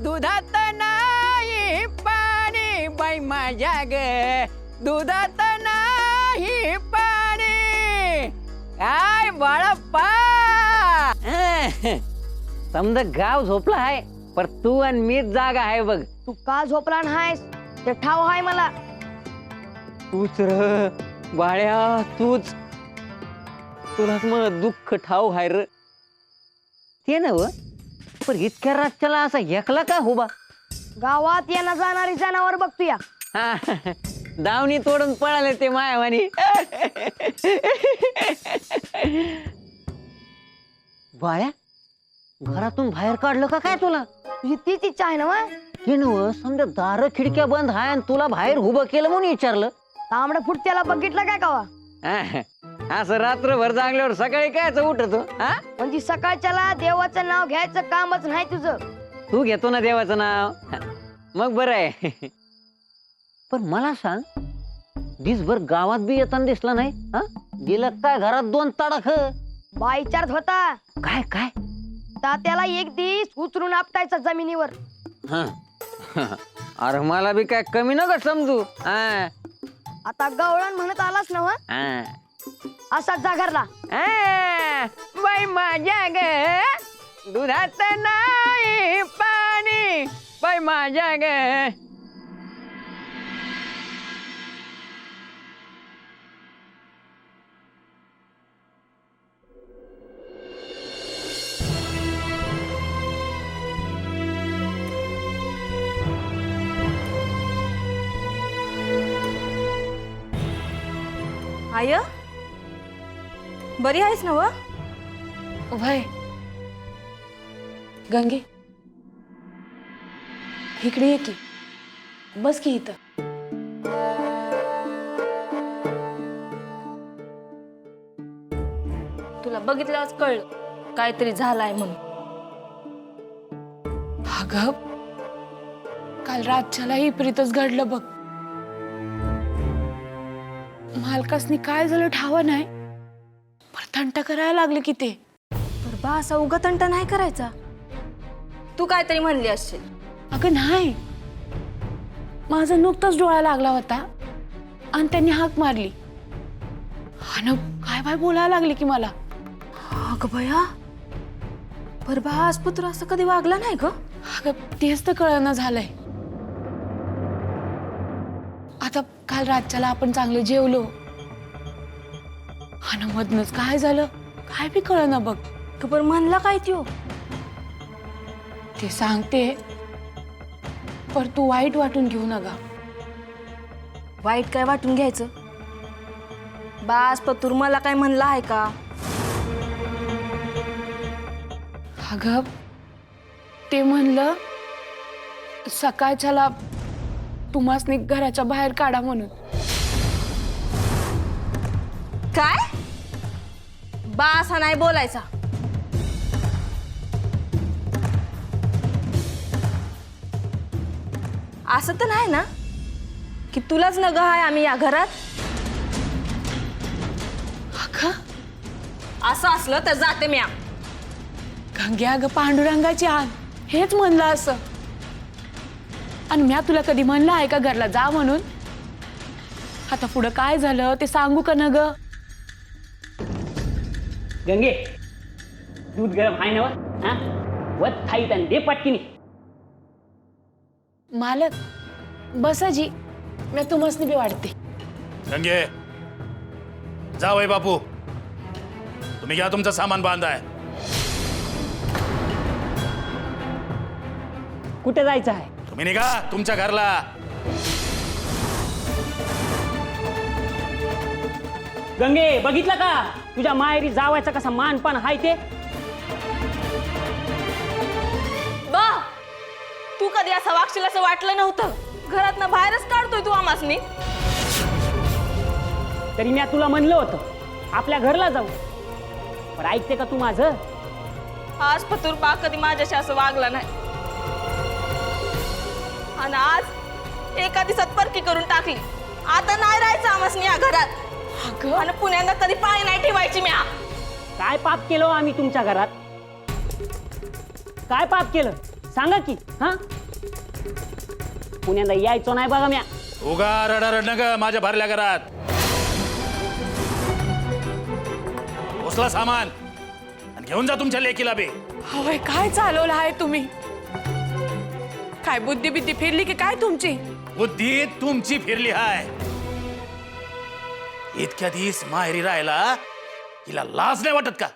दुधात नाही पाणी. बाई माझ्या ग दुधात नाही पाणी. काय बाळप्पा समजा गाव झोपला आहे पर तू आणि मीच जागा आहे बघ. तू का झोपला नाहीस ते ठाव आहे मला. तूच र बाळ्या तूच. तुलाच मग दुःख ठाव आहे र. ते नव पण इतक्या रातच्याला असा एकला का होबा? गावात येणं जाणारी जनावर बघतोया. दावणी तोडून पळाले ते मायावानी. बाळ्या घरातून बाहेर काढलं का काय तुला? तुझी तीच इच्छा आहे ना वा? हे नव समजा दार खिडक्या बंद आहे आणि तुला बाहेर उभं केलं म्हणून विचारलं. तांबडं फुटत्याला बघितलं काय कावा? असं रात्रभर जागल्यावर सकाळी कायच उठतो? म्हणजे सकाळच्याला देवाचं नाव घ्यायचं कामच नाही तुझं. तू घेतो ना देवाचं नाव मग बरं आहे. पण मला सांग दिसभर गावात बी येताना दिसला नाही. गेलं काय घरात 2 तडाख? बाई विचारत होता काय काय? तात्याला एक दिस उचलून आपटायचा जमिनीवर. अरे मला बी काय कमी नका समजू. आता गवळण म्हणत आलास ना वा? असाच जागरला. बाई माझ्या ग दुधात नाही पाणी. बाई माझ्या ग आय बरी आहेस ना व? वय गंगे इकडे ये की. बस की इथं. तुला बघितल्यावरच कळलं काहीतरी झालाय म्हणून. अगं काल रातच्याला इप्रीतच घडलं बघ. मालकासनी काय झालं ठाव नाही पर थंट करायला लागले की ते. पर बा असा उगा तंटा नाही करायचा. तू काहीतरी म्हणली असशील. अगं नाही माझा नुकताच डोळा लागला होता आणि त्यांनी हाक मारली आणि काय बाय बोलायला लागली की मला. अगं बया पर बा आजपत्र असं कधी वागला नाही ग. अगं तेच तर कळना झालंय. आता काल रातच्याला आपण चांगलं जेवलो आणि मधनच काय झालं काय बी कळना बघ. पण म्हणला काय त्यो? ते सांगते पर तू वाईट वाटून घेऊ नका. वाईट काय वाटून घ्यायचं? बास पतूर मला काय म्हणला आहे का? अगं ते म्हणलं सकाळच्याला तुम्हासनी घराच्या बाहेर काढा म्हणून. काय? बास हा नाही बोलायचा. असं तर नाही ना की तुलाच नग आहे आम्ही या घरात? अगं असं असलं तर जाते म्या. गंग्या अगं पांडुरंगाची आण हेच म्हणलं असं. आणि म्या तुला कधी म्हणलं आहे का घरला जा म्हणून? आता पुढं काय झालं ते सांगू का न ग? गंगे दूध गरम आहे ना व? हा वत थाई तन दे पटकिनी. मालक बसाजी मी तुम्हासनी बी वाढते. गंगे जावई बापू तुम्ही घ्या तुमचं सामान बांधाय. कुठे जायचं आहे? तुम्ही निघा तुमच्या घरला. गंगे बघितलं का तुझ्या माहेरी जावायचा कसा मानपान हाय ते? बा तू कधी असं वागशील असं वाटलं नव्हतं. घरातनं बाहेरच काढतोय तू आमासनी. तरी मी तुला म्हणलं होतं आपल्या घरला जाऊ, पण ऐकते का तू माझं? आज पतूर बा कधी माझ्याशी असं वागला नाही आणि आज एका दिवसात परकी करून टाकली. आता नाही राहायचं आमासनी या घरात. अगं आणि पुण्यांदा कधी पाय नाही ठेवायची म्या. काय पाप केलं आम्ही तुमच्या घरात? काय पाप केलं सांगा की? हा पुण्यांदा यायचो नाही बघा म्या. उगा रडारड नग माझ्या भरल्या घरात. उचला सामान आणि घेऊन जा तुमच्या लेकीला बी. होय काय चालवलं आहे तुम्ही? काय बुद्धी बिद्धी फिरली की काय तुमची? बुद्धी तुमची फिरली हाय. इतक्या दिवस माहेरी राहायला हिला लाज नाही वाटत का?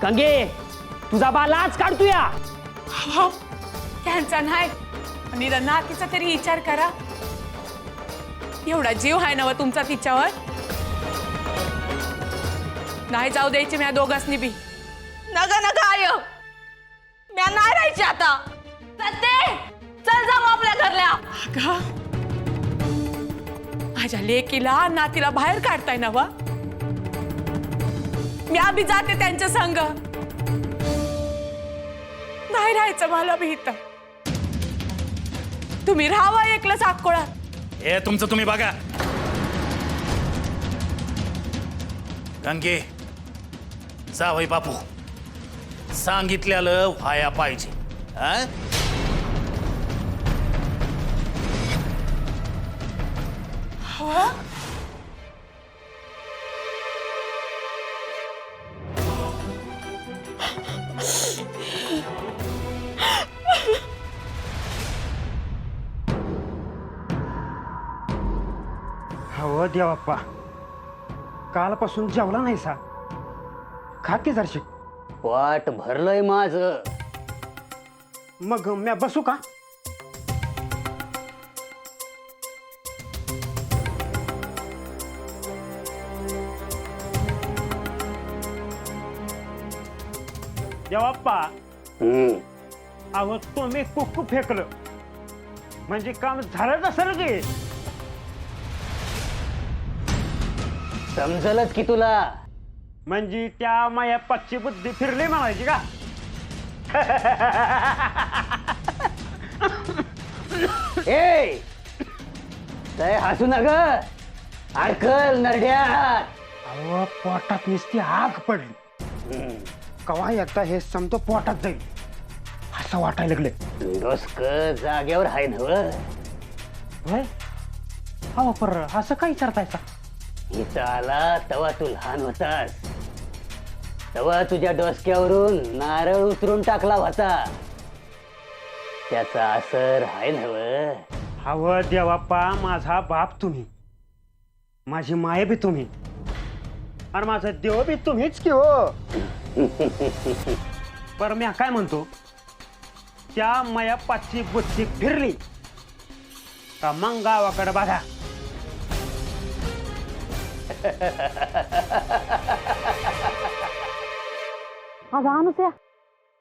गंगे तुझा बा लाच काढतोया. हो त्यांचा नाही आणि नातीचा तरी विचार करा. एवढा जीव आहे ना व तुमचा तिच्यावर? नाही जाऊ द्यायचे म्या दोघांनी बी. नगा नगा आय म्या नाही राहायची आता. सत्ते चल जाऊ आपल्या घरल्या. अगं माझ्या लेकीला नातीला बाहेर काढताय ना वा? म्या बी जाते त्यांच्या संग. नाही राहायचं मला बी इथं. तुम्ही राहावा एकलं साकोळा. हे तुमचं तुम्ही बघा. गंगे जावई बापू सांगितल्यालं व्हाया पाहिजे. हो देवाप्पा कालपासून जेवला नाही सा. खा की जरशी. पोट भरलंय माझं. मग म्या बसू का? देवाप्पा अहो तुम्ही कुक्कू फेकलं म्हणजे काम झालं नसेल की? समजलच की तुला. म्हणजे त्या माया पक्षी बुद्धी फिरली म्हणायची का? ए काय हसू नग अडकल नरड्या. अहो पोटात नुसती आग पडली. कवा एकदा हे समतो पोटात जाईल असं वाटायला लागले. डोसक जाग्यावर आहे नव. होय अहो पर असं काय विचारतायचा? इथं आला तेव्हा तू लहान होतास. तेव्हा तुझ्या डोसक्यावरून नारळ उतरून टाकला होता, त्याचा असर आहे नव. हवं देवाप्पा, माझा बाप तुम्ही, माझी माय बी तुम्ही, आणि माझा देव बी तुम्हीच की हो. बरं मी काय म्हणतो, त्या माया पाचशे बुच्ची फिरली का मग गावाकडे बघा. अगं अनुसया,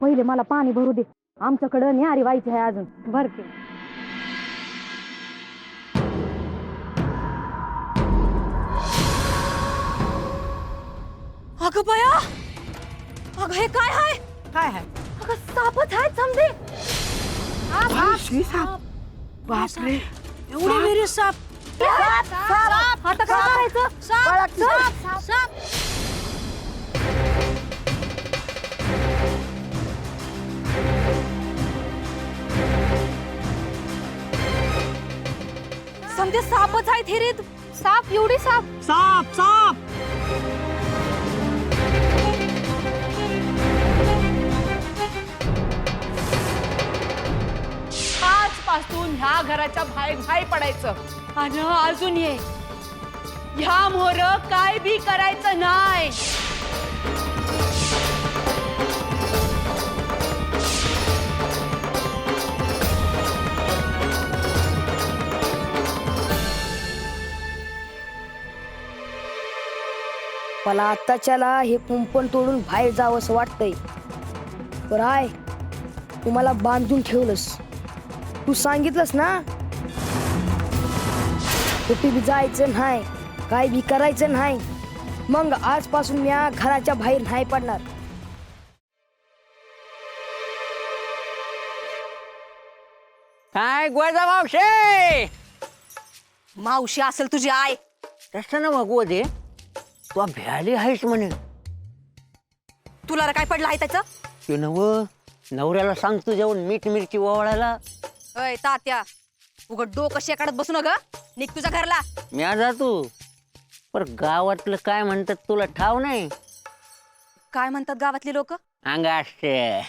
पहिले मला पाणी भरू दे, आमच्याकडं न्यारी व्हायची आहे अजून. भरते. अगं बया, अगं हे काय आहे? काय आहे? अगं सापच आहेत समजे. बापरे, एवढे वेरी साप. आता काय करायचं? समजे सापच आहेत हिरीत. साप, एवढी साप. साप साप. आजपासून ह्या घराच्या बाहेर नाही पडायचं, आणि अजून ये, ह्या मोर काय बी करायचं नाही. मला आत्ताच्याला हे कुंपण तोडून बाहेर जावं असं वाटतंय. बरं आहे, तू मला बांधून ठेवलंस, तू सांगितलंस ना कुठे बी जायचं नाही, काय बी करायचं नाही. मग आजपासून मी या घराच्या बाहेर नाही पडणार. काय गोदा मावशे? मावशी असेल तुझी आय. तसं ना मग दे, तू भ्याली आहेस म्हणे. तुला रे काय पडलं आहे त्याचं? ते नव नवऱ्याला सांगतो जाऊन मीठ मिरची ओवाळायला. अय तात्या, उघड डोकं शेकाडत बसू नका, निघ तुझ्या घरला. मी आज जातो, पर गावातलं काय म्हणतात तुला ठाव नाही. काय म्हणतात गावातली लोक? अंगाशे.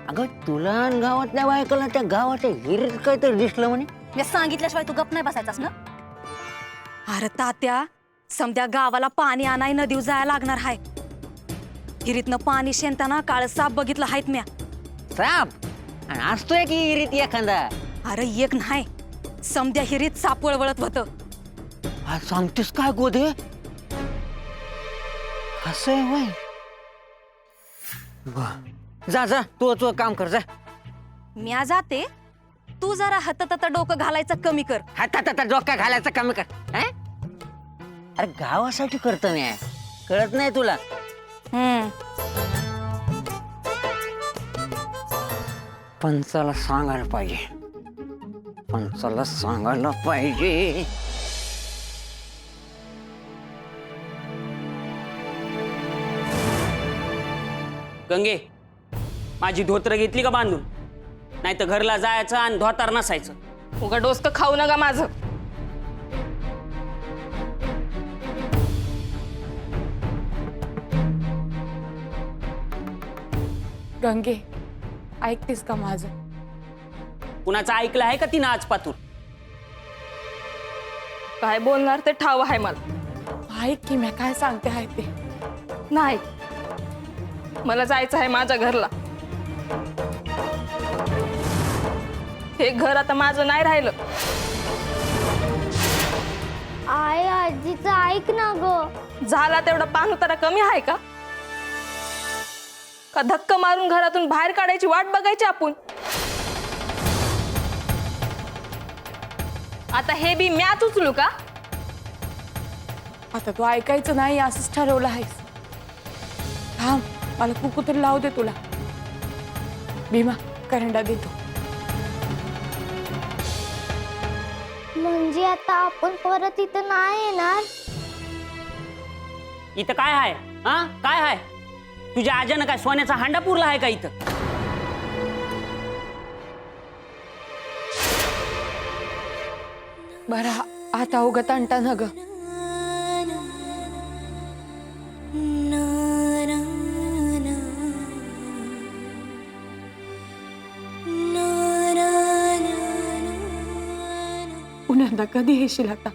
अगं तुला आणि गावातल्या बायकोला त्या गावाच्या हिरीत काहीतरी दिसलं म्हणे. मी सांगितल्याशिवाय तू गप नाही बसायचास ना. अरे तात्या, समध्या गावाला पाणी आणाय नदीवर जायला लागणार हाय. हिरीतनं पाणी शेणताना काळ साप बघितलं आहेत म्या. साप? आणि असतोय की हिरीत एखादा? अरे एक नाही, समध्या हिरीत साप वळवळत होतं. आज सांगतेस काय गोदे? असं आहे वय. जा जा, तू काम कर जा. म्या जाते, तू जरा हातात डोकं घालायचं कमी कर. हातात डोक्या घालायचं कमी कर. अरे गावासाठी करतो मी, कळत नाही तुला? पंचाला सांगायला पाहिजे, पंचाला सांगायला पाहिजे. गंगे, माझी धोतर घेतली का बांधून? नाही तर घरला जायचं आणि धोतार नसायचं. उगा डोसकं खाऊ नका माझं. गंगे, ऐकतेस का माझं? कुणाचं ऐकलं आहे का तिनं आज पातूर? काय बोलणार ते ठाव आहे मला. ऐक की मी काय सांगते आहे ते. नाही, मला जायचं आहे माझ्या घरला. हे घर आता माझं नाही राहिलं. आय आजीचं ऐक ना ग. झाला तेवढा पाणउतारा कमी आहे का? का धक्का मारून घरातून बाहेर काढायची वाट बघायची आपण? आता हे बी म्याच उचलू का? आता तू ऐकायचं नाही असंच ठरवलं आहेस. थांब, मला कुकू तरी लावू दे तुला. भीमा, करंडा देतो. म्हणजे आता आपण परत इथं नाही येणार? इथं काय आहे? हा, काय आहे? तुझ्या आज्यानं काय सोन्याचा हांडा पुरला आहे का इथं? बरं, आता उगा तंटा न ग. पुन्हा कधी येशील आता?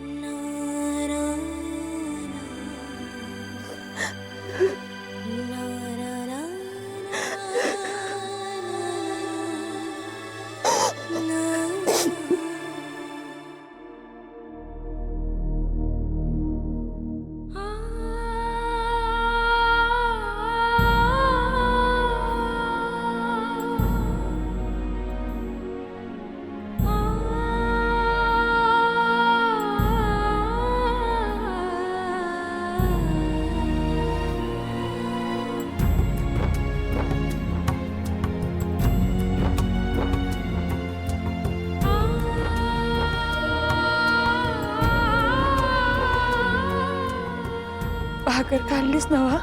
भाकर काढलीस नवा?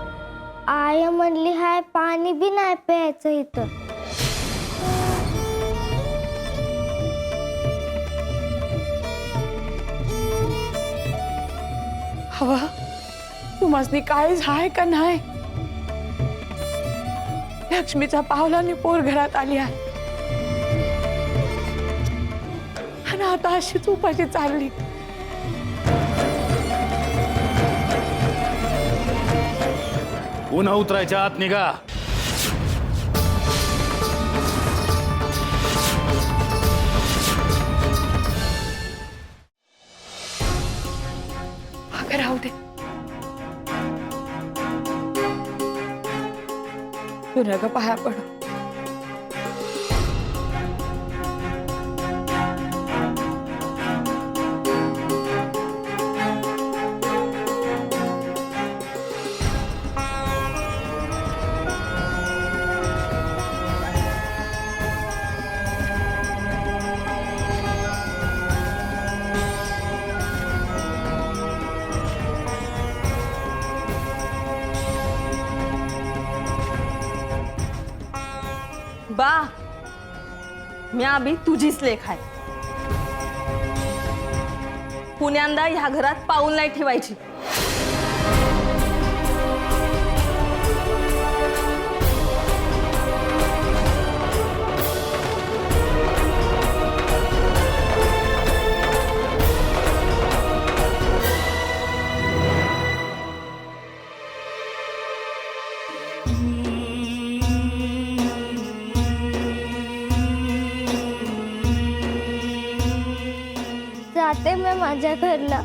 आय म्हणली हाय पाणी बी नाही प्यायचं इथं. हवा तुम्हासनी काळीज हाय का नाही? लक्ष्मीचा पावलाने पोर घरात आली आहे आणि आता अशीच उपाशी चालली. पुन्हा उतरायच्या आत निघा. भाकर राहू दे. तुला ग पाया पड. बा मी अभि तुझीच लेख आहे. पुण्यांदा ह्या घरात पाऊल नाही ठेवायची. जाते मी माझ्या घरला.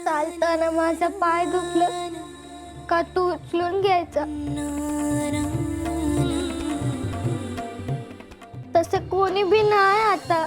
चालताना माझा पाय दुखलं का तू उचलून घ्यायचा. तसं कोणी बी नाही आता.